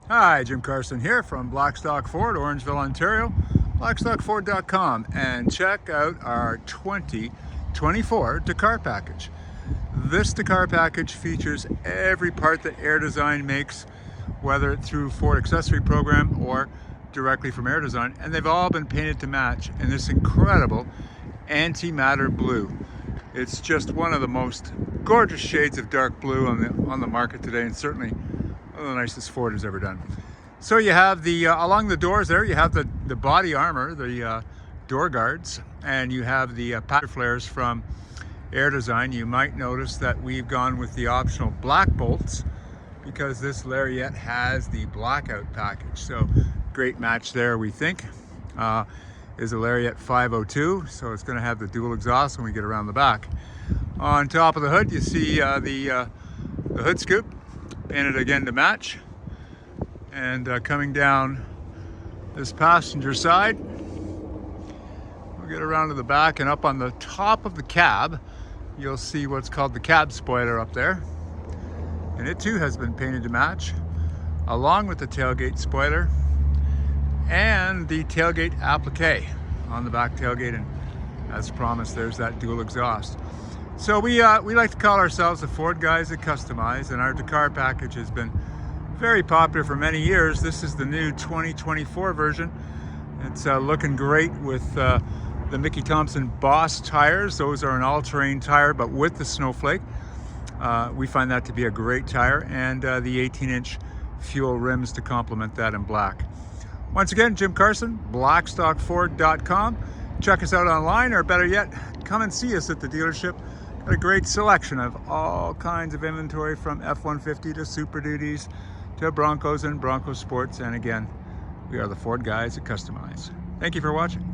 Hi, Jim Carson here from Blackstock Ford, Orangeville, Ontario, blackstockford.com, and check out our 2024 Dakar package. This Dakar package features every part that Air Design makes, whether through Ford Accessory Program or directly from Air Design, and they've all been painted to match in this incredible antimatter blue. It's just one of the most gorgeous shades of dark blue on the market today, and certainly one of the nicest Ford has ever done. So you have the along the doors there, you have the body armor, the door guards, and you have the pattern flares from Air Design. You might notice that we've gone with the optional black bolts because this Lariat has the blackout package. So great match there, we think. Is a Lariat 502, so it's going to have the dual exhaust when we get around the back. On top of the hood, you see the hood scoop painted again to match, and coming down this passenger side, we'll get around to the back, and up on the top of the cab you'll see what's called the cab spoiler up there, and it too has been painted to match, along with the tailgate spoiler and the tailgate applique on the back tailgate, and as promised, there's that dual exhaust. So we like to call ourselves the Ford guys that customize, and our Dakar package has been very popular for many years. This is the new 2024 version. It's looking great with the Mickey Thompson Boss tires. Those are an all-terrain tire, but with the snowflake. We find that to be a great tire, and the 18-inch fuel rims to complement that in black. Once again, Jim Carson, blackstockford.com. Check us out online, or better yet, come and see us at the dealership. Got a great selection of all kinds of inventory, from F150 to Super Duties to Broncos and Bronco Sports. And again, we are the Ford guys that customize. Thank you for watching.